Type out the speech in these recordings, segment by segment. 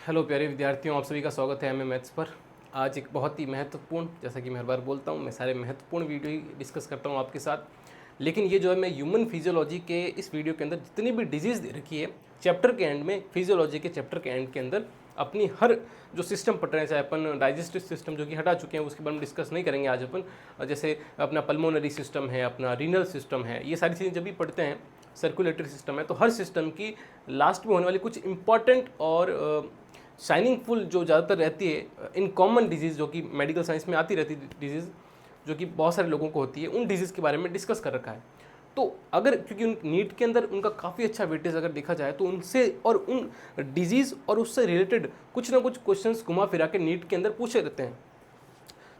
Hello प्यारे विद्यार्थियों, आप सभी का स्वागत है एमए मैथ्स पर। आज एक बहुत ही महत्वपूर्ण, जैसा कि मैं हर बार बोलता हूँ, मैं सारे महत्वपूर्ण वीडियो ही डिस्कस करता हूँ आपके साथ। लेकिन ये जो है, मैं ह्यूमन फिजियोलॉजी के इस वीडियो के अंदर जितनी भी डिजीज़ दे रखी है, चैप्टर के एंड में, फिजियोलॉजी के चैप्टर के एंड के अंदर अपनी हर जो सिस्टम पढ़ रहे हैं, चाहे अपन डाइजेस्टिव सिस्टम जो कि हटा चुके हैं उसके बारे में डिस्कस नहीं करेंगे आज अपन। जैसे अपना पल्मोनरी सिस्टम है, अपना रीनल सिस्टम है, ये सारी चीज़ें जब भी पढ़ते हैं, सर्कुलेटरी सिस्टम है, तो हर सिस्टम की लास्ट में होने वाली कुछ इंपॉर्टेंट और शाइनिंग फुल जो ज़्यादातर रहती है इन कॉमन डिजीज़, जो कि मेडिकल साइंस में आती रहती है डिजीज़, जो कि बहुत सारे लोगों को होती है, उन डिजीज़ के बारे में डिस्कस कर रखा है। तो अगर क्योंकि उन नीट के अंदर उनका काफ़ी अच्छा वेटेज अगर देखा जाए, तो उनसे और उन डिजीज़ और उससे रिलेटेड कुछ ना कुछ क्वेश्चंस घुमा फिरा के नीट के अंदर पूछे रहते हैं।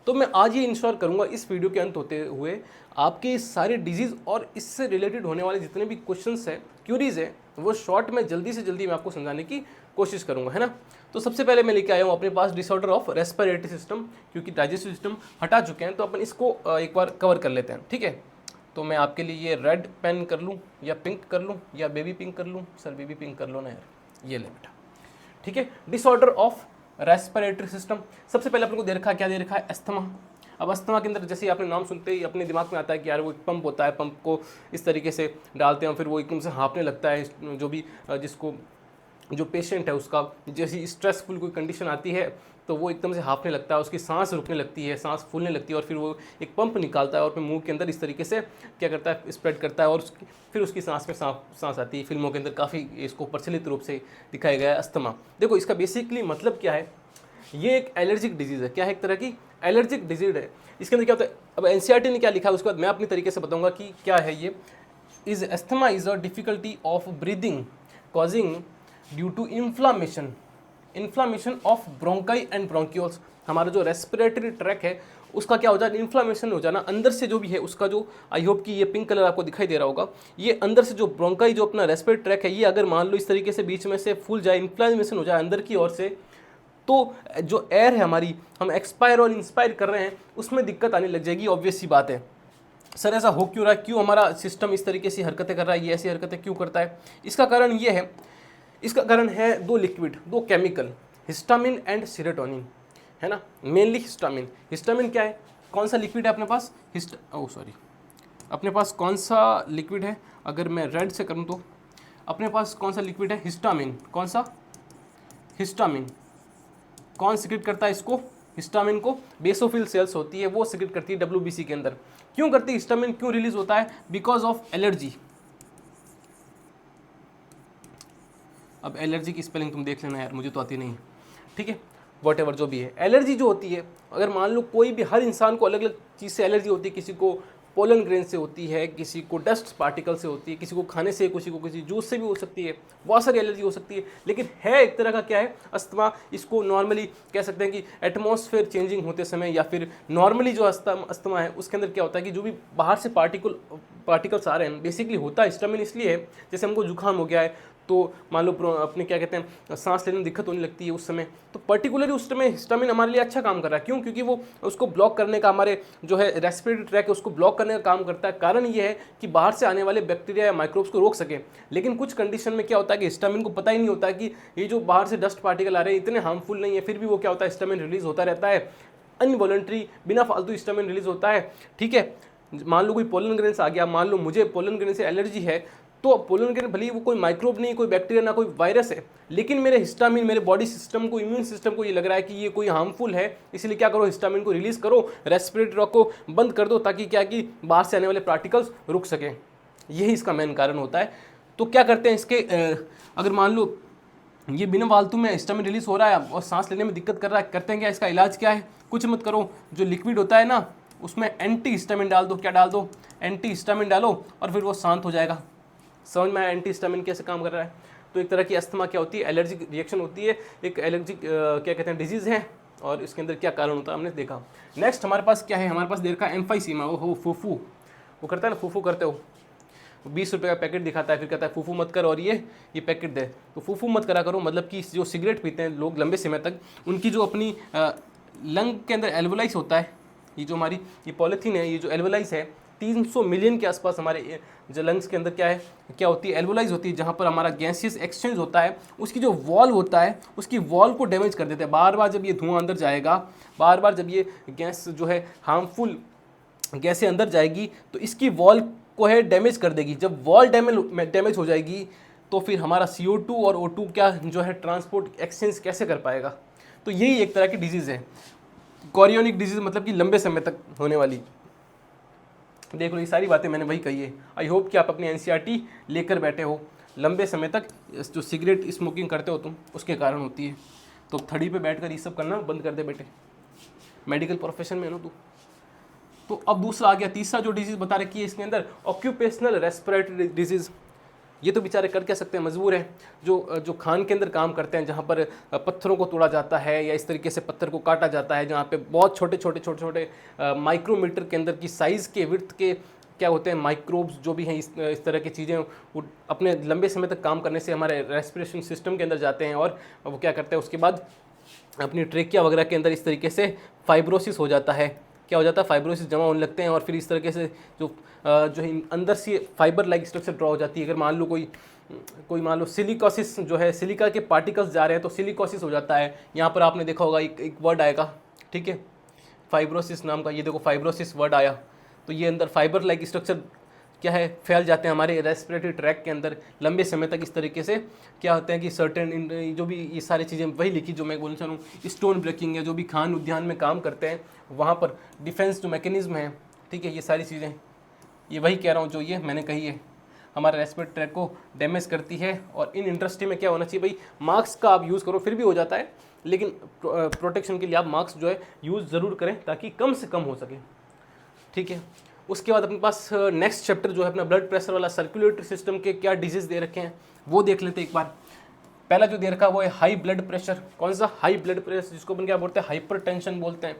तो मैं आज ये इंश्योर करूंगा इस वीडियो के अंत होते हुए आपके सारे डिजीज़ और इससे रिलेटेड होने वाले जितने भी क्वेश्चंस हैं, क्यूरीज हैं, वो शॉर्ट में जल्दी से जल्दी मैं आपको समझाने की कोशिश करूंगा, है ना। तो सबसे पहले मैं लेके आया हूँ अपने पास डिसऑर्डर ऑफ रेस्पिरेटरी सिस्टम, क्योंकि डाइजेस्टिव सिस्टम हटा चुके हैं तो अपन इसको एक बार कवर कर लेते हैं, ठीक है। तो मैं आपके लिए ये रेड पेन कर लूँ या पिंक कर लूँ या बेबी पिंक कर लूँ। सर बेबी पिंक कर लो ना यार, ये ले बेटा, ठीक है। डिसऑर्डर ऑफ रेस्पिरेटरी सिस्टम, सबसे पहले अपने को दे रखा है, क्या दे रखा है, अस्थमा। अब अस्थमा के अंदर जैसे ही आपने नाम सुनते ही अपने दिमाग में आता है कि यार वो एक पंप होता है, पंप को इस तरीके से डालते हैं, फिर वो एकदम से हाँफने लगता है, जो भी जिसको जो पेशेंट है उसका जैसी स्ट्रेसफुल कोई कंडीशन आती है तो वो एकदम से हाँफने लगता है, उसकी सांस रुकने लगती है, सांस फूलने लगती है, और फिर वो एक पंप निकालता है और फिर मुंह के अंदर इस तरीके से क्या करता है, स्प्रेड करता है, और फिर उसकी सांस में सांस आती है। फिल्मों के अंदर काफ़ी इसको प्रचलित रूप से दिखाया गया है अस्थमा। देखो इसका बेसिकली मतलब क्या है, ये एक एलर्जिक डिजीज़ है। क्या है, एक तरह की एलर्जिक डिजीज है। इसके अंदर क्या होता है, अब एनसीईआरटी ने क्या लिखा है उसके बाद मैं अपनी तरीके से बताऊंगा कि क्या है ये। Is asthma is a difficulty of breathing causing due to inflammation of bronchi and bronchioles. हमारा जो रेस्पिरेटरी ट्रैक है उसका क्या हो जाए, इन्फ्लामेशन हो जाना अंदर से, जो भी है उसका जो, आई होप कि ये पिंक कलर आपको दिखाई दे रहा होगा, ये अंदर से जो ब्रोंकाई जो अपना रेस्पिरेटरी ट्रैक है, ये अगर मान लो इस तरीके से बीच में से फूल जाए, इन्फ्लामेशन हो जाए अंदर की ओर से, तो जो एयर है हमारी, हम एक्सपायर और इंस्पायर कर रहे हैं, उसमें दिक्कत आने लग जाएगी। ऑब्वियस सी बात है। सर ऐसा हो क्यों रहा है, क्यों हमारा सिस्टम इस तरीके से हरकतें कर रहा है, ये ऐसी हरकतें क्यों करता है? इसका कारण ये है, इसका कारण है दो लिक्विड, दो केमिकल, हिस्टामिन एंड सेरोटोनिन, है ना। Mainly histamine. हिस्टामिन क्या है, कौन सा लिक्विड है अपने पास, अपने पास कौन सा लिक्विड है, अगर मैं रेड से करूँ तो अपने पास कौन सा लिक्विड है, हिस्टामिन। कौन सा, हिस्टामिन। कौन सिक्रेट करता है इसको, हिस्टामिन को? बेसोफिल सेल्स होती है, वो सिक्रेट करती है डब्ल्यूबीसी के अंदर। क्यों करती है, हिस्टामिन क्यों रिलीज होता है? Because of allergy. अब एलर्जी की स्पेलिंग तुम देख लेना यार, मुझे तो आती नहीं है, ठीक है। वॉट एवर जो भी है, एलर्जी जो होती है, अगर मान लो कोई भी, हर इंसान को अलग अलग चीज़ से एलर्जी होती है। किसी को पोलन ग्रेन से होती है, किसी को डस्ट पार्टिकल से होती है, किसी को खाने से, किसी को किसी जूस से भी हो सकती है, बहुत सारी एलर्जी हो सकती है। लेकिन है एक तरह का क्या है, अस्थमा। इसको नॉर्मली कह सकते हैं कि एटमॉस्फेयर चेंजिंग होते समय, या फिर नॉर्मली जो अस्थमा है उसके अंदर क्या होता है कि जो भी बाहर से पार्टिकल्स आ रहे हैं, बेसिकली होता है हिस्टामिन इसलिए है, जैसे हमको जुकाम हो गया है तो मान लो अपने क्या कहते हैं, सांस लेने में दिक्कत होने लगती है उस समय, तो पर्टिकुलरली उस समय हिस्टामिन हमारे लिए अच्छा काम कर रहा है। क्यों? क्योंकि वो उसको ब्लॉक करने का, हमारे जो है रेस्पिरेटरी ट्रैक है उसको ब्लॉक करने का काम करता है। कारण ये है कि बाहर से आने वाले बैक्टीरिया या माइक्रोब्स को रोक सके। लेकिन कुछ कंडीशन में क्या होता है कि हिस्टामिन को पता ही नहीं होता है कि ये जो बाहर से डस्ट पार्टिकल आ रहे हैं इतने हार्मफुल नहीं है, फिर भी वो क्या होता है, हिस्टामिन रिलीज होता रहता है, अनवॉलंटरी, बिना फालतू हिस्टामिन रिलीज होता है, ठीक है। मान लो कोई पोलन ग्रेन से आ गया, मान लो मुझे पोलन ग्रेन से एलर्जी है, तो पोलन ग्रेन भले ही वो कोई माइक्रोब नहीं, कोई बैक्टीरिया ना कोई वायरस है, लेकिन मेरे हिस्टामिन, मेरे बॉडी सिस्टम को, इम्यून सिस्टम को ये लग रहा है कि ये कोई हार्मफुल है, इसलिए क्या करो, हिस्टामिन को रिलीज करो, रेस्पिरेटरी ट्रैक को बंद कर दो, ताकि क्या कि बाहर से आने वाले पार्टिकल्स रुक सकें। यही इसका मेन कारण होता है। तो क्या करते हैं इसके, अगर मान लो ये बिना फालतू में हिस्टामिन रिलीज हो रहा है और सांस लेने में दिक्कत कर रहा है, करते हैं क्या, इसका इलाज क्या है? कुछ मत करो, जो लिक्विड होता है ना उसमें एंटी हिस्टामिन डाल दो। क्या डाल दो? एंटी हिस्टामिन डालो, और फिर वो शांत हो जाएगा। समझ में आया एंटी हिस्टामिन कैसे काम कर रहा है? तो एक तरह की अस्थमा क्या होती है, एलर्जिक रिएक्शन होती है, एक एलर्जिक क्या कहते हैं, डिजीज़ है, और इसके अंदर क्या कारण होता है हमने देखा। नेक्स्ट हमारे पास क्या है, हमारे पास देर का एम्फाइसीमा, वो फूफू, वो करता है ना, फूफू करते हो, 20 रुपये का पैकेट दिखाता है, फिर कहता है फूफू मत कर और ये पैकेट दे। तो फूफू मत करा करो, मतलब कि जो सिगरेट पीते हैं लोग लंबे समय तक, उनकी जो अपनी लंग के अंदर एल्वोलाइज होता है, ये जो हमारी ये पॉलीथीन है, ये जो एल्वोलाइज है, 300 मिलियन के आसपास हमारे जो लंग्स के अंदर क्या होती है, एल्वोलाइज होती है, जहाँ पर हमारा गैसियस एक्सचेंज होता है, उसकी जो वॉल होता है उसकी वॉल को डैमेज कर देते हैं। बार बार जब ये धुआं अंदर जाएगा, बार बार जब ये गैस जो है हार्मफुल गैसें अंदर जाएगी तो इसकी वॉल को है डैमेज कर देगी। जब वॉल डैमेज हो जाएगी तो फिर हमारा CO2 और O2 क्या जो है ट्रांसपोर्ट एक्सचेंज कैसे कर पाएगा। तो यही एक तरह की डिजीज़ है, कोरियोनिक डिजीज़, मतलब कि लंबे समय तक होने वाली। देख लो ये सारी बातें मैंने वही कही है। आई होप कि आप अपनी NCERT लेकर बैठे हो। लंबे समय तक जो सिगरेट स्मोकिंग करते हो तुम, उसके कारण होती है। तो थड़ी पे बैठकर ये सब करना बंद कर दे बेटे, मेडिकल प्रोफेशन में हो तू। तो अब दूसरा आ गया, तीसरा जो डिजीज़ बता रखी है इसके अंदर, ऑक्यूपेशनल रेस्पिरेटरी डिजीज़। ये तो बेचारे कर क्या सकते हैं, मजबूर हैं। जो खान के अंदर काम करते हैं, जहाँ पर पत्थरों को तोड़ा जाता है या इस तरीके से पत्थर को काटा जाता है, जहाँ पे बहुत छोटे छोटे माइक्रोमीटर के अंदर की साइज़ के, विड्थ के क्या होते हैं, माइक्रोब्स जो भी हैं, इस तरह की चीज़ें वो अपने लंबे समय तक काम करने से हमारे रेस्पिरेशन सिस्टम के अंदर जाते हैं और वो क्या करते हैं, उसके बाद अपनी ट्रेकिया वगैरह के अंदर इस तरीके से फाइब्रोसिस हो जाता है। क्या हो जाता है, फाइब्रोसिस जमा होने लगते हैं और फिर इस तरीके से जो अंदर से फाइबर लाइक स्ट्रक्चर ड्रॉ हो जाती है। अगर मान लो कोई मान लो सिलिकोसिस जो है, सिलिका के पार्टिकल्स जा रहे हैं तो सिलिकोसिस हो जाता है। यहाँ पर आपने देखा होगा एक वर्ड आएगा, ठीक है, फाइब्रोसिस नाम का। ये देखो फाइब्रोसिस वर्ड आया, तो ये अंदर फाइबर लाइक स्ट्रक्चर क्या है, फैल जाते हैं हमारे रेस्पिरेटरी ट्रैक के अंदर लंबे समय तक। इस तरीके से क्या होते हैं कि सर्टेन जो भी ये सारी चीज़ें वही लिखी जो मैं बोलना चाह रहा हूँ, स्टोन ब्रेकिंग है, जो भी खान उद्यान में काम करते हैं वहाँ पर डिफेंस जो मैकेनिज्म है, ठीक है, ये सारी चीज़ें ये वही कह रहा हूँ जो ये मैंने कही है, हमारे रेस्पिरेटरी ट्रैक को डैमेज करती है। और इन इंडस्ट्री में क्या होना चाहिए भाई, मास्क का आप यूज़ करो, फिर भी हो जाता है, लेकिन प्रोटेक्शन के लिए आप मास्क जो है यूज़ ज़रूर करें ताकि कम से कम हो सके, ठीक है। उसके बाद अपने पास नेक्स्ट चैप्टर जो है अपना ब्लड प्रेशर वाला, सर्कुलेटरी सिस्टम के क्या डिजीज़ दे रखे हैं वो देख लेते हैं एक बार। पहला जो दे रखा है वो है हाई ब्लड प्रेशर। कौन सा, हाई ब्लड प्रेशर, जिसको अपन क्या बोलते हैं, हाइपरटेंशन बोलते हैं।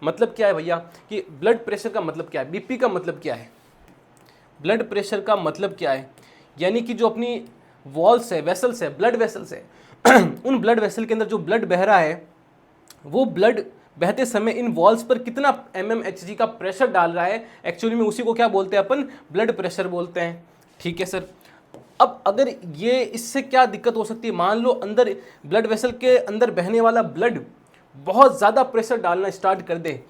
मतलब क्या है भैया कि ब्लड प्रेशर का मतलब क्या है, BP का मतलब क्या है, ब्लड प्रेशर का मतलब क्या है, यानी कि जो अपनी वॉल्स है, वेसल्स है, ब्लड वेसल्स है उन ब्लड वेसल के अंदर जो ब्लड बह रहा है, वो ब्लड बहते समय इन वॉल्स पर कितना mmHg का प्रेशर डाल रहा है, एक्चुअली में उसी को क्या बोलते हैं अपन, ब्लड प्रेशर बोलते हैं, ठीक है सर। अब अगर ये इससे क्या दिक्कत हो सकती है, मान लो अंदर ब्लड वेसल के अंदर बहने वाला ब्लड बहुत ज़्यादा प्रेशर डालना स्टार्ट कर दे।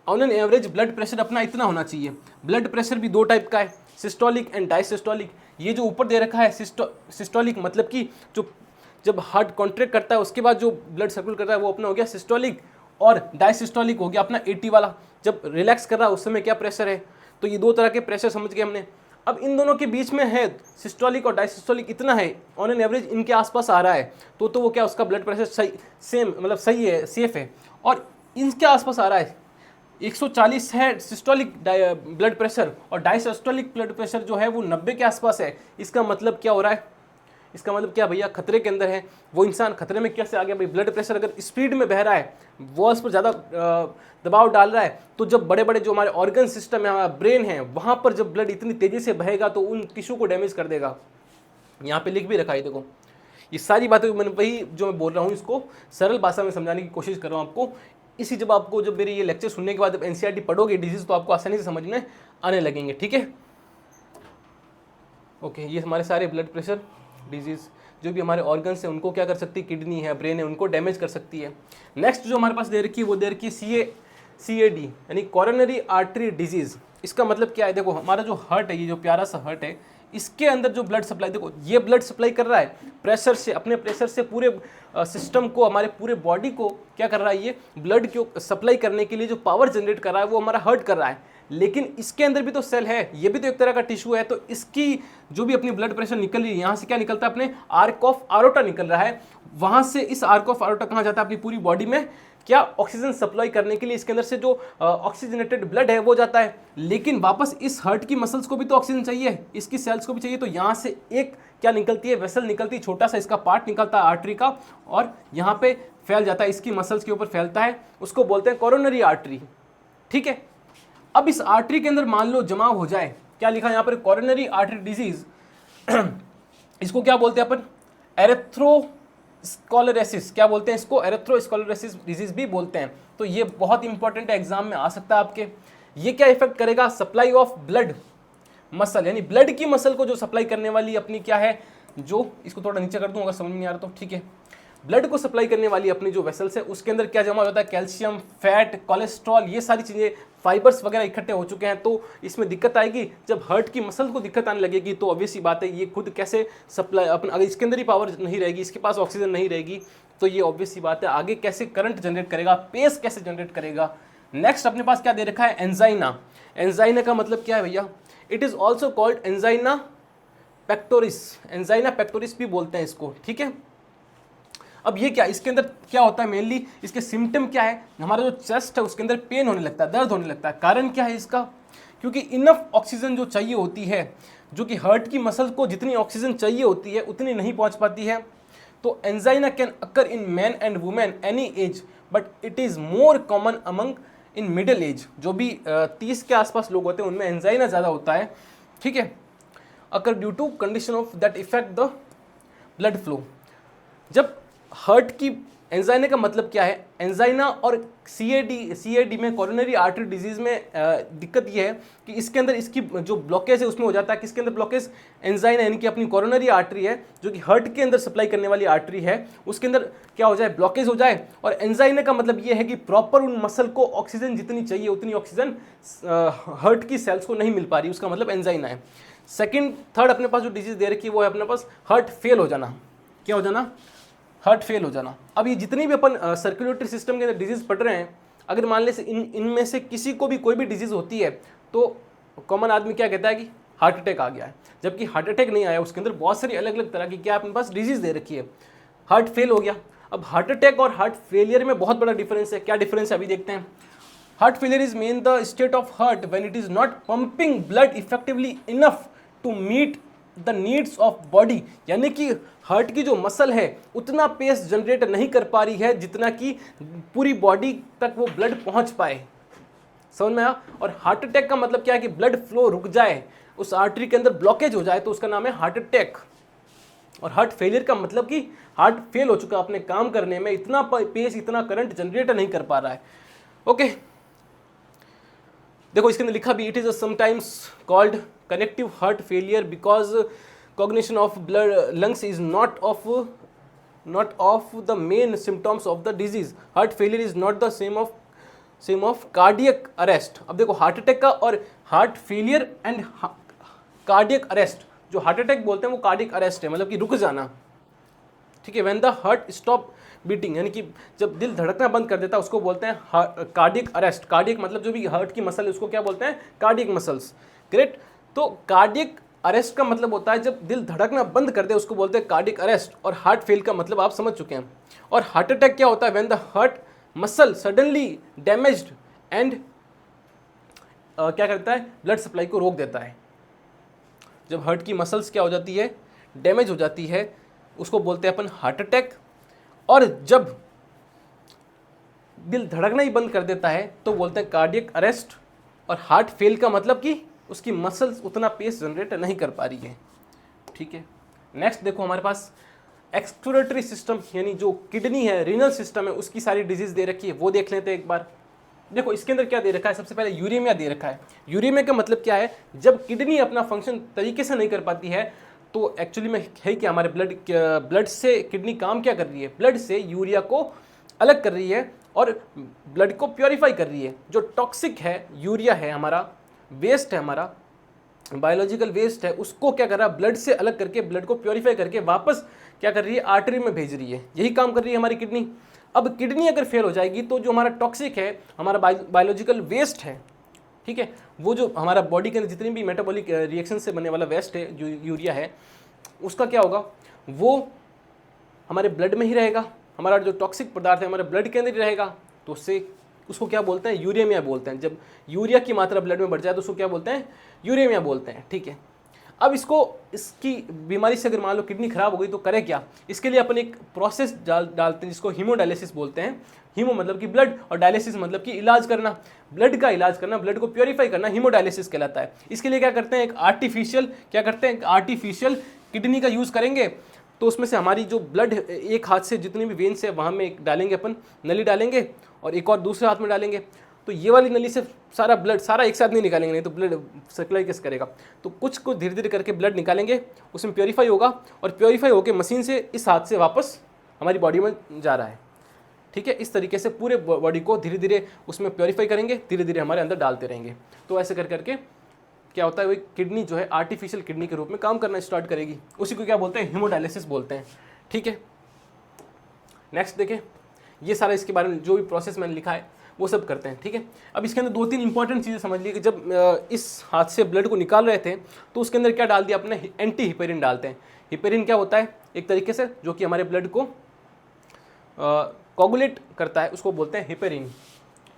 On an average blood pressure अपना इतना होना चाहिए। ब्लड प्रेशर भी दो टाइप का है, सिस्टोलिक एंड डायसिस्टोलिक। ये जो ऊपर दे रखा है सिस्टोलिक, मतलब कि जो जब हार्ट कॉन्ट्रैक्ट करता है उसके बाद जो ब्लड सर्कुलेट करता है वो अपना हो गया सिस्टोलिक, और डायसिस्टोलिक हो गया अपना 80 वाला, जब रिलैक्स कर रहा है उस समय क्या प्रेशर है। तो ये दो तरह के प्रेशर समझ गए हमने। अब इन दोनों के बीच में है सिस्टोलिक और डायसिस्टोलिक, इतना है ऑन एन एवरेज इनके आसपास आ रहा है, तो वो क्या, उसका ब्लड प्रेशर सही, सेम मतलब सही है, सेफ है। और इनके आसपास आ रहा है 140 है सिस्टोलिक ब्लड प्रेशर, और डायसिस्टोलिक ब्लड प्रेशर जो है वो 90 के आसपास है। इसका मतलब क्या हो रहा है, इसका मतलब क्या भैया, खतरे के अंदर है वो इंसान। खतरे में कैसे आ गया भाई, ब्लड प्रेशर अगर स्पीड में बह रहा है, वॉल्स पर ज़्यादा दबाव डाल रहा है, तो जब बड़े बड़े जो हमारे ऑर्गन सिस्टम है, हमारा ब्रेन है, वहाँ पर जब ब्लड इतनी तेज़ी से बहेगा तो उन टिश्यू को डैमेज कर देगा। यहाँ पे लिख भी रखा है, देखो ये सारी बातें मैंने वही जो मैं बोल रहा हूँ इसको सरल भाषा में समझाने की कोशिश कर रहा हूँ आपको। इसी जब आपको जब मेरे ये लेक्चर सुनने के बाद जब NCERT पढ़ोगे डिजीज़, तो आपको आसानी से समझ में आने लगेंगे, ठीक है। ओके, ये हमारे सारे ब्लड प्रेशर डिजीज़ जो भी हमारे ऑर्गन्स हैं उनको क्या कर सकती है, किडनी है, ब्रेन है, उनको डैमेज कर सकती है। नेक्स्ट जो हमारे पास दे रखी है वो दे रखी है CAD यानी कॉरोनरी आर्टरी डिजीज़। इसका मतलब क्या है, देखो हमारा जो हार्ट है, ये जो प्यारा सा हार्ट है, इसके अंदर जो ब्लड सप्लाई, देखो ये ब्लड सप्लाई कर रहा है प्रेशर से, अपने प्रेशर से पूरे सिस्टम को, हमारे पूरे बॉडी को क्या कर रहा है, ये ब्लड को सप्लाई करने के लिए जो पावर जनरेट कर रहा है वो हमारा हार्ट कर रहा है। लेकिन इसके अंदर भी तो सेल है, ये भी तो एक तरह का टिश्यू है, तो इसकी जो भी अपनी ब्लड प्रेशर निकल रही है, यहाँ से क्या निकलता है, अपने आर्क ऑफ आरोटा निकल रहा है, वहाँ से इस आर्क ऑफ आरोटा कहाँ जाता है, अपनी पूरी बॉडी में क्या, ऑक्सीजन सप्लाई करने के लिए इसके अंदर से जो ऑक्सीजनेटेड ब्लड है वो जाता है। लेकिन वापस इस हार्ट की मसल्स को भी तो ऑक्सीजन चाहिए, इसकी सेल्स को भी चाहिए, तो यहाँ से एक क्या निकलती है, वेसल निकलती है, छोटा सा इसका पार्ट निकलता है आर्टरी का, और यहाँ पे फैल जाता है, इसकी मसल्स के ऊपर फैलता है, उसको बोलते हैं कोरोनरी आर्टरी, ठीक है। अब इस आर्टरी के अंदर मान लो जमाव हो जाए, क्या लिखा है यहाँ पर, कोरोनरी आर्टरी डिजीज इसको क्या बोलते हैं अपन, एरेथ्रोस्क्लेरोसिस, क्या बोलते हैं इसको, एरेथ्रोस्क्लेरोसिस डिजीज भी बोलते हैं। तो ये बहुत इंपॉर्टेंट है, एग्जाम में आ सकता है आपके। ये क्या इफेक्ट करेगा, सप्लाई ऑफ ब्लड मसल, यानी ब्लड की मसल को जो सप्लाई करने वाली अपनी क्या है, जो इसको थोड़ा नीचे कर दूं अगर समझ में नहीं आ रहा तो, ठीक है। ब्लड को सप्लाई करने वाली अपनी जो वेसल्स है उसके अंदर क्या जमा होता है, कैल्शियम, फैट, कोलेस्ट्रॉल, ये सारी चीज़ें, फाइबर्स वगैरह इकट्ठे हो चुके हैं। तो इसमें दिक्कत आएगी, जब हार्ट की मसल को दिक्कत आने लगेगी तो ऑब्वियस सी बात है ये खुद कैसे सप्लाई अपन, अगर इसके अंदर ही पावर नहीं रहेगी, इसके पास ऑक्सीजन नहीं रहेगी, तो ये ऑब्वियस सी बात है आगे कैसे करंट जनरेट करेगा, पेस कैसे जनरेट करेगा। नेक्स्ट अपने पास क्या दे रखा है, एंजाइना। एंजाइना का मतलब क्या है भैया, it is also called angina pectoris, angina pectoris भी बोलते हैं इसको, ठीक है। अब ये क्या, इसके अंदर क्या होता है मेनली, इसके सिम्टम क्या है, हमारा जो चेस्ट है उसके अंदर पेन होने लगता है, दर्द होने लगता है। कारण क्या है इसका, क्योंकि इनफ ऑक्सीजन जो चाहिए होती है, जो कि हार्ट की मसल को जितनी ऑक्सीजन चाहिए होती है उतनी नहीं पहुंच पाती है। तो angina can occur in man and women any as, but it is more common among in middle age. जो भी 30 के आसपास लोग होते हैं उनमें एंजाइना ज़्यादा होता है, ठीक है। Occur due to condition of that effect the blood flow. जब हार्ट की एंजाइना का मतलब क्या है, एंजाइना और सीएडी में, कोरोनरी आर्टरी डिजीज में दिक्कत ये है कि इसके अंदर इसकी जो ब्लॉकेज है उसमें हो जाता है, किसके अंदर ब्लॉकेज, एंजाइना यानी कि अपनी कोरोनरी आर्टरी है जो कि हार्ट के अंदर सप्लाई करने वाली आर्टरी है, उसके अंदर क्या हो जाए, ब्लॉकेज हो जाए। और एंजाइना का मतलब ये है कि प्रॉपर उन मसल को ऑक्सीजन जितनी चाहिए उतनी ऑक्सीजन हार्ट की सेल्स को नहीं मिल पा रही, उसका मतलब एंजाइना है। सेकेंड, थर्ड अपने पास जो डिजीज दे रखी है वो है अपने पास हार्ट फेल हो जाना। क्या हो जाना, हार्ट फेल हो जाना। अब ये जितनी भी अपन सर्कुलेटरी सिस्टम के अंदर डिजीज पढ़ रहे हैं, अगर मान ले इनमें से किसी को भी कोई भी डिजीज होती है तो कॉमन आदमी क्या कहता है कि हार्ट अटैक आ गया है, जबकि हार्ट अटैक नहीं आया, उसके अंदर बहुत सारी अलग अलग तरह की क्या अपने पास डिजीज दे रखी है। हार्ट फेल हो गया। अब हार्ट अटैक और हार्ट फेलियर में बहुत बड़ा डिफरेंस है। क्या डिफरेंस है अभी देखते हैं। Heart failure is main the state of heart when it is not pumping blood effectively enough to meet the needs of body, यानी कि हार्ट की जो मसल है उतना पेस जनरेट नहीं कर पा रही है जितना कि पूरी बॉडी तक वो ब्लड पहुंच पाए। समझ में आया। और हार्ट अटैक का मतलब क्या है कि ब्लड फ्लो रुक जाए, उस आर्टरी के अंदर ब्लॉकेज हो जाए, तो उसका नाम है हार्ट अटैक। और हार्ट फेलियर का मतलब कि हार्ट फेल हो चुका, अपने काम करने में इतना पेस, इतना करंट जनरेट नहीं कर पा रहा है। ओके, देखो इसके अंदर लिखा भी, it is sometimes called connective heart failure because cognition of blood lungs is not of the main symptoms of the disease. Heart failure is not the same of cardiac arrest. अब देखो heart attack का और heart failure and cardiac arrest, जो heart attack बोलते हैं वो cardiac arrest है, मतलब कि रुक जाना, ठीक है। When the heart stop beating, यानी कि जब दिल धड़कना बंद कर देता है उसको बोलते हैं कार्डियक अरेस्ट। कार्डियक मतलब जो भी हार्ट की मसल है उसको क्या बोलते हैं, कार्डियक मसल्स। ग्रेट। तो कार्डियक अरेस्ट का मतलब होता है जब दिल धड़कना बंद कर दे, उसको बोलते हैं कार्डियक अरेस्ट। और हार्ट फेल का मतलब आप समझ चुके हैं। और हार्ट अटैक क्या होता है, when the heart muscle suddenly damaged and क्या करता है, ब्लड सप्लाई को रोक देता है। जब हार्ट की मसल्स क्या हो जाती है, डैमेज हो जाती है, उसको बोलते हैं अपन हार्ट अटैक। और जब दिल धड़कना ही बंद कर देता है तो बोलते हैं कार्डियक अरेस्ट। और हार्ट फेल का मतलब कि उसकी मसल्स उतना पेस जनरेट नहीं कर पा रही है, ठीक है। नेक्स्ट देखो हमारे पास एक्सक्रीटरी सिस्टम, यानी जो किडनी है, रीनल सिस्टम है, उसकी सारी डिजीज दे रखी है, वो देख लेते हैं एक बार। देखो इसके अंदर क्या दे रखा है, सबसे पहले यूरेमिया दे रखा है। यूरेमिया का मतलब क्या है, जब किडनी अपना फंक्शन तरीके से नहीं कर पाती है तो एक्चुअली में है कि हमारे ब्लड से किडनी काम क्या कर रही है, ब्लड से यूरिया को अलग कर रही है और ब्लड को प्योरीफाई कर रही है। जो टॉक्सिक है, यूरिया है, हमारा वेस्ट है, हमारा बायोलॉजिकल वेस्ट है, उसको क्या कर रहा है, ब्लड से अलग करके, ब्लड को प्योरीफाई करके वापस क्या कर रही है, आर्टरी में भेज रही है। यही काम कर रही है हमारी किडनी। अब किडनी अगर फेल हो जाएगी तो जो हमारा टॉक्सिक है, हमारा बायोलॉजिकल वेस्ट है, ठीक है, वो जो हमारा बॉडी के अंदर जितनी भी मेटाबॉलिक रिएक्शन से बनने वाला वेस्ट है, जो यूरिया है, उसका क्या होगा, वो हमारे ब्लड में ही रहेगा। हमारा जो टॉक्सिक पदार्थ है हमारे ब्लड के अंदर ही रहेगा, तो उसको क्या बोलते हैं, यूरेमिया बोलते हैं। जब यूरिया की मात्रा ब्लड में बढ़ जाए तो उसको क्या बोलते हैं, यूरेमिया बोलते हैं, ठीक है। अब इसकी बीमारी से अगर मान लो किडनी खराब हो गई तो करे क्या, इसके लिए अपन एक प्रोसेस डालते हैं जिसको हीमोडायलिसिस बोलते हैं। हीमो मतलब कि ब्लड और डायलिसिस मतलब कि इलाज करना, ब्लड का इलाज करना, ब्लड को प्योरीफाई करना, हीमोडायलिसिस कहलाता है। इसके लिए क्या करते हैं, एक आर्टिफिशियल किडनी का यूज़ करेंगे। तो उसमें से हमारी जो ब्लड एक हाथ से जितनी भी वेन्स है वहाँ में एक डालेंगे अपन, नली डालेंगे और एक और दूसरे हाथ में डालेंगे। तो ये वाली नली से सारा ब्लड सारा एक साथ नहीं निकालेंगे, नहीं तो ब्लड सर्कुलर कैसे करेगा। तो कुछ को धीरे धीरे करके ब्लड निकालेंगे, उसमें प्योरीफाई होगा और प्योरीफाई होकर मशीन से इस हाथ से वापस हमारी बॉडी में जा रहा है। ठीक है, इस तरीके से पूरे बॉडी को धीरे धीरे उसमें प्योरीफाई करेंगे, धीरे धीरे हमारे अंदर डालते रहेंगे। तो ऐसे कर करके क्या होता है, वो किडनी जो है आर्टिफिशियल किडनी के रूप में काम करना स्टार्ट करेगी। उसी को क्या बोलते हैं, हीमोडायलिसिस बोलते हैं। ठीक है, नेक्स्ट देखें, ये सारा इसके बारे में जो भी प्रोसेस मैंने लिखा है वो सब करते हैं। ठीक है, अब इसके अंदर 2-3 इंपॉर्टेंट चीज़ें समझ लीजिए कि जब इस हाथ से ब्लड को निकाल रहे थे तो उसके अंदर क्या डाल दिया अपने, एंटी हिपेरिन डालते हैं। हिपेरिन क्या होता है, एक तरीके से जो कि हमारे ब्लड को कोगुलेट करता है, उसको बोलते हैं हिपेरिन।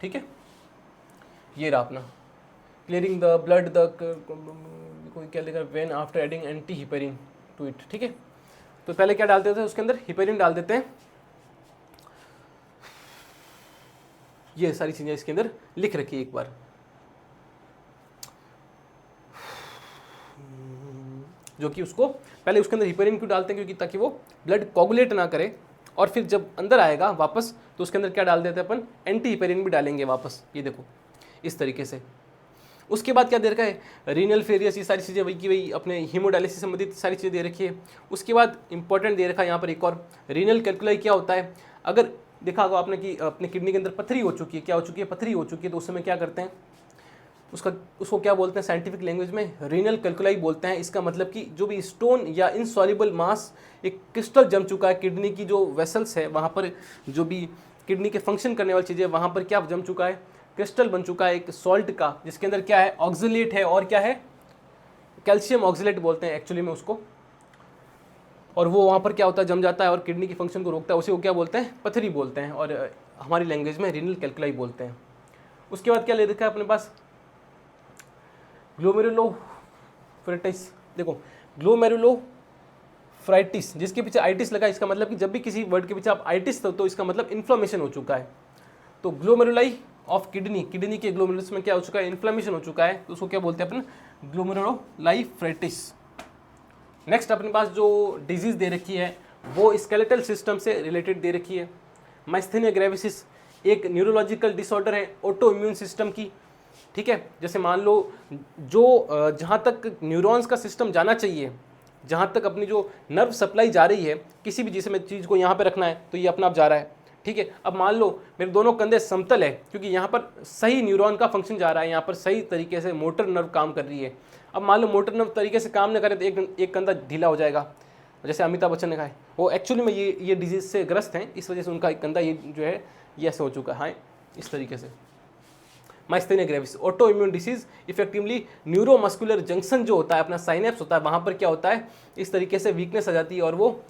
ठीक है, ये रहा अपना क्लियरिंग द ब्लड द कोई क्या लिखा, when after adding anti heparin to it. ठीक है, तो पहले क्या डालते थे उसके अंदर, हिपेरिन डाल देते हैं। ये सारी चीजें इसके अंदर लिख रखी है एक बार, जो कि उसको पहले उसके अंदर हिपेरिन क्यों डालते हैं, क्योंकि ताकि वो ब्लड कोगुलेट ना करे, और फिर जब अंदर आएगा वापस तो उसके अंदर क्या डाल देते हैं अपन, एंटी हिपेरिन भी डालेंगे वापस। ये देखो इस तरीके से। उसके बाद क्या दे रखा है, रीनल फेलियर्स, ये सारी चीज़ें वही की वही अपने हीमोडायलिसिस से संबंधित सारी चीज़ें दे रखी है। उसके बाद इंपॉर्टेंट दे रखा है यहाँ पर एक और, रीनल कैल्कुलाई क्या होता है। अगर देखा होगा आपने कि अपने किडनी के अंदर पथरी हो चुकी है, क्या हो चुकी है, पथरी हो चुकी है, तो उस समय क्या करते हैं, उसको क्या बोलते हैं साइंटिफिक लैंग्वेज में, रीनल कैल्कुलाई बोलते हैं। इसका मतलब कि जो भी स्टोन या इनसॉल्युबल मास, एक क्रिस्टल जम चुका है किडनी की जो वेसल्स है वहाँ पर, जो भी किडनी के फंक्शन करने वाली चीज़ें वहाँ पर क्या जम चुका है, क्रिस्टल बन चुका है एक सॉल्ट का, जिसके अंदर क्या है, ऑक्सलेट है, और क्या है, कैल्शियम ऑक्सलेट बोलते हैं एक्चुअली में उसको। और वो वहाँ पर क्या होता है, जम जाता है और किडनी के फंक्शन को रोकता है, उसी को क्या बोलते हैं, पथरी बोलते हैं, और हमारी लैंग्वेज में रीनल कैल्कुलाई बोलते हैं। उसके बाद क्या ले रखा है अपने पास, ग्लोमेरुलोफ्रेटिस। देखो ग्लोमेरुलोफ्राइटिस, जिसके पीछे आइटिस लगा, इसका मतलब कि जब भी किसी वर्ड के पीछे आप आइटिस तो इसका मतलब इन्फ्लेमेशन हो चुका है। तो ग्लोमेरुलाई ऑफ किडनी, किडनी के ग्लोमेरुलस में क्या हो चुका है, इन्फ्लेमेशन हो चुका है, तो उसको क्या बोलते हैं अपन, ग्लोमेरुलोलाइफ्रेटिस। नेक्स्ट अपने पास जो डिजीज दे रखी है वो स्केलेटल सिस्टम से रिलेटेड दे रखी है। माइस्थेनिया ग्रेविसिस एक न्यूरोलॉजिकल डिसऑर्डर है ऑटो इम्यून सिस्टम की। ठीक है, जैसे मान लो जो जहाँ तक न्यूरॉन्स का सिस्टम जाना चाहिए, जहाँ तक अपनी जो नर्व सप्लाई जा रही है, किसी भी जिसमें चीज़ को यहाँ पे रखना है तो ये अपना आप जा रहा है। ठीक है, अब मान लो मेरे दोनों कंधे समतल है, क्योंकि यहाँ पर सही न्यूरॉन का फंक्शन जा रहा है, यहाँ पर सही तरीके से मोटर नर्व काम कर रही है। अब मान लो मोटर नर्व तरीके से काम न करे तो एक कंधा ढीला हो जाएगा, जैसे अमिताभ बच्चन ने कहा है, वो एक्चुअली में ये डिजीज से ग्रस्त हैं, इस वजह से उनका एक कंधा ये जो है ये ऐसे हो चुका है इस तरीके से। Myasthenia gravis auto immune disease, effectively neuromuscular junction जो होता है अपना साइनेप्स होता है, वहाँ पर क्या होता है, इस तरीके से वीकनेस आ जाती है और वो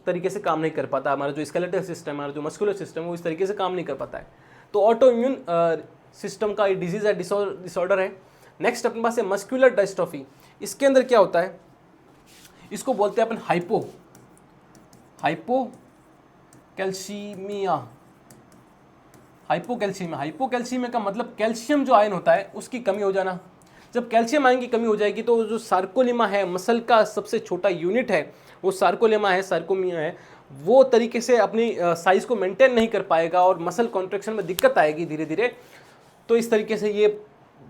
तरीके से काम नहीं कर पाता। हमारा जो स्केलेटल सिस्टम, हमारा जो मस्कुलर सिस्टम है वो इस तरीके से काम नहीं कर पाता है। तो ऑटो इम्यून सिस्टम का ये डिजीज है, डिसऑर्डर है। नेक्स्ट अपने पास है मस्कुलर डिस्ट्रॉफी। इसके अंदर क्या होता है, इसको बोलते हैं अपन हाइपोकैल्सीमिया। हाइपोकैल्सीमिया का मतलब कैल्शियम जो आयन होता है उसकी कमी हो जाना। जब कैल्शियम आयन की कमी हो जाएगी तो जो सार्कोलेमा है, मसल का सबसे छोटा यूनिट है वो सार्कोलेमा है, सार्कोमिया है, वो तरीके से अपनी साइज को मेंटेन नहीं कर पाएगा और मसल कॉन्ट्रैक्शन में दिक्कत आएगी धीरे धीरे। तो इस तरीके से ये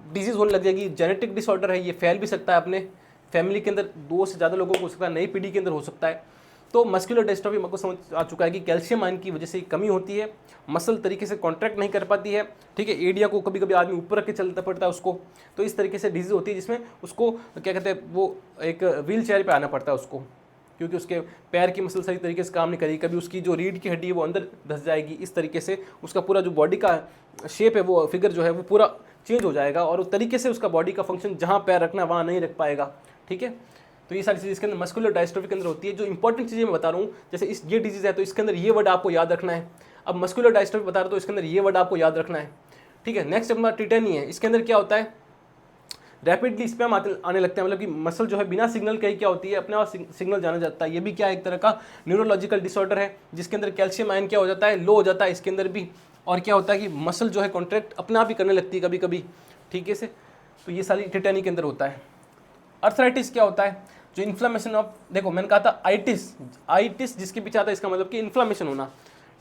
डिजीज़ होने लग जाएगी। जेनेटिक डिसऑर्डर है, ये फैल भी सकता है, अपने फैमिली के अंदर 2 से ज़्यादा लोगों को हो सकता है, नई पीढ़ी के अंदर हो सकता है। तो मस्कुलर डिस्ट्रॉफी मेरे को समझ आ चुका है कि कैल्शियम आयन की वजह से कमी होती है, मसल तरीके से कॉन्ट्रैक्ट नहीं कर पाती है। ठीक है, एडिया को कभी कभी आदमी ऊपर रख के चलता पड़ता है उसको, तो इस तरीके से डिजीज़ होती है जिसमें उसको क्या कहते हैं, वो एक व्हील चेयर पर आना पड़ता है उसको, क्योंकि उसके पैर की मसल सही तरीके से काम नहीं करेगी, कभी उसकी जो रीढ़ की हड्डी है वो अंदर धंस जाएगी, इस तरीके से उसका पूरा जो बॉडी का शेप है, वो फिगर जो है वो पूरा चेंज हो जाएगा और उस तरीके से उसका बॉडी का फंक्शन जहाँ पैर रखना वहाँ नहीं रख पाएगा। ठीक है, तो ये सारी चीज़ इसके अंदर मस्कुलर डिस्ट्रॉफी के अंदर होती है। जो इंपॉर्टेंट चीज़ें मैं बता रहा हूँ, जैसे ये डिजीज़ है तो इसके अंदर ये वर्ड आपको याद रखना है। अब मस्कुलर डिस्ट्रॉफी बता रहा हूँ तो इसके अंदर ये वर्ड आपको याद रखना है। ठीक है, नेक्स्ट अपना टिटेनी है। इसके अंदर क्या होता है, रैपिडली स्पैम आने लगते हैं, मतलब कि मसल जो है बिना सिग्नल के क्या होती है, अपने आप सिग्नल जाना जाता है। ये भी क्या एक तरह का न्यूरोलॉजिकल डिसऑर्डर है, जिसके अंदर कैल्शियम आयन क्या हो जाता है, लो हो जाता है इसके अंदर भी, और क्या होता है कि मसल जो है कॉन्ट्रैक्ट अपने आप ही करने लगती है कभी कभी। ठीक है से, तो ये सारी टिटेनी के अंदर होता है। अर्थराइटिस क्या होता है, जो इन्फ्लेमेशन ऑफ, देखो मैंने कहा था आइटिस जिसके पीछे आता है, इसका मतलब कि इन्फ्लेमेशन होना।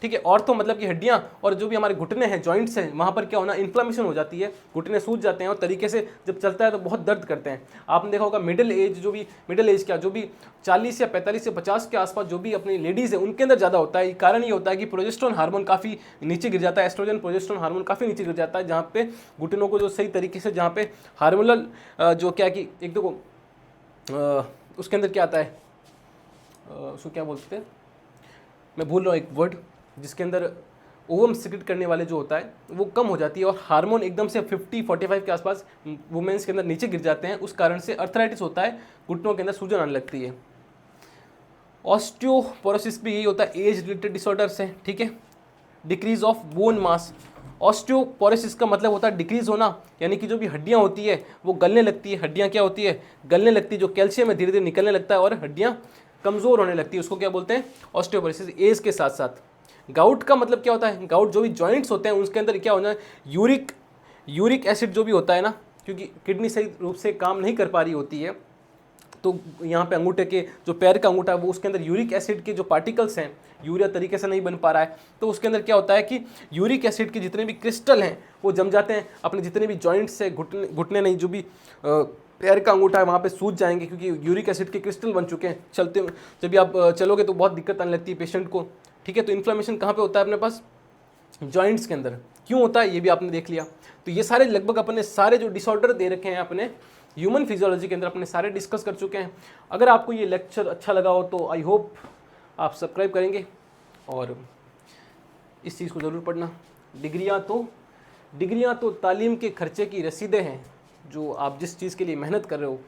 ठीक है। और तो मतलब कि हड्डियाँ और जो भी हमारे घुटने हैं, जॉइंट्स हैं, वहाँ पर क्या होना, इन्फ्लामेशन हो जाती है, घुटने सूज जाते हैं और तरीके से जब चलता है तो बहुत दर्द करते हैं। आपने देखा होगा मिडिल एज क्या जो भी 40 या 45 या 50 के आसपास जो भी अपनी लेडीज़ है उनके अंदर ज़्यादा होता है। कारण ये होता है कि प्रोजेस्टेरोन हार्मोन काफ़ी नीचे गिर जाता है, एस्ट्रोजन प्रोजेस्टेरोन हार्मोन काफ़ी नीचे गिर जाता है, जहाँ पे घुटनों को जो सही तरीके से, जहाँ पे हार्मोनल जो क्या कि एक देखो उसके अंदर क्या आता है, उसको क्या बोलते हैं, मैं भूल रहा हूँ एक वर्ड, जिसके अंदर ओवम सिक्रेट करने वाले जो होता है वो कम हो जाती है और हार्मोन एकदम से 50-45 के आसपास वुमेन्स के अंदर नीचे गिर जाते हैं। उस कारण से अर्थराइटिस होता है, घुटनों के अंदर सूजन आने लगती है। ऑस्टियोपोरोसिस भी यही होता है, एज रिलेटेड डिसऑर्डर्स है, ठीक है। Decrease of bone mass, osteoporosis का मतलब होता है डिक्रीज होना, यानी कि जो भी हड्डियां होती है वो गलने लगती है। हड्डियां क्या होती है, गलने लगती है, जो कैल्शियम है धीरे धीरे निकलने लगता है और हड्डियां कमज़ोर होने लगती है, उसको क्या बोलते हैं, ऑस्टियोपोरोसिस, एज के साथ साथ। गाउट का मतलब क्या होता है, गाउट जो भी जॉइंट्स होते हैं उसके अंदर क्या होना है, यूरिक एसिड जो भी होता है ना, क्योंकि किडनी सही रूप से काम नहीं कर पा रही होती है, तो यहाँ पे अंगूठे के जो पैर का अंगूठा है वो उसके अंदर यूरिक एसिड के जो पार्टिकल्स हैं, यूरिया तरीके से नहीं बन पा रहा है, तो उसके अंदर क्या होता है कि यूरिक एसिड के जितने भी क्रिस्टल हैं वो जम जाते हैं, अपने जितने भी जॉइंट्स है, घुटने नहीं, जो भी पैर का अंगूठा है वहाँ पे सूज जाएंगे, क्योंकि यूरिक एसिड के क्रिस्टल बन चुके हैं। चलते जब भी आप चलोगे तो बहुत दिक्कत आने लगती है पेशेंट को, ठीक है। तो इन्फ्लेमेशन कहाँ पे होता है अपने पास, जॉइंट्स के अंदर। क्यों होता है ये भी आपने देख लिया। तो ये सारे लगभग अपने सारे जो डिसऑर्डर दे रखे हैं अपने ह्यूमन फिजियोलॉजी के अंदर अपने सारे डिस्कस कर चुके हैं। अगर आपको ये लेक्चर अच्छा लगा हो तो आई होप आप सब्सक्राइब करेंगे और इस चीज़ को ज़रूर पढ़ना। डिग्रियाँ तो तालीम के खर्चे की रसीदें हैं, जो आप जिस चीज़ के लिए मेहनत कर रहे हो,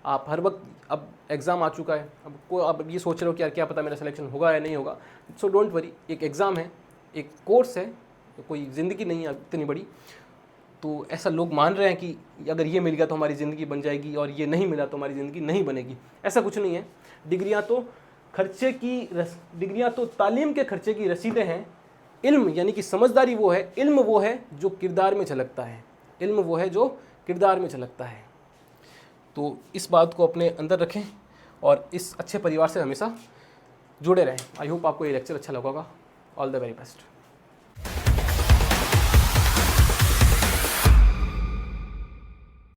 आप हर वक्त, अब एग्ज़ाम आ चुका है, अब ये सोच रहे हो कि यार क्या पता मेरा सिलेक्शन होगा या नहीं होगा, सो डोंट वरी, एक एग्ज़ाम है, एक कोर्स है, कोई ज़िंदगी नहीं है इतनी बड़ी। तो ऐसा लोग मान रहे हैं कि अगर ये मिल गया तो हमारी ज़िंदगी बन जाएगी और ये नहीं मिला तो हमारी ज़िंदगी नहीं बनेगी, ऐसा कुछ नहीं है। डिग्रियाँ तो तालीम के खर्चे की रसीदें हैं। इल्म यानी कि समझदारी वो है, इल्म वो है जो किरदार में झलकता है, इल्म वो है जो किरदार में झलकता है। तो इस बात को अपने अंदर रखें और इस अच्छे परिवार से हमेशा जुड़े रहें। आई होप आपको ये लेक्चर अच्छा लगा होगा। All the very best.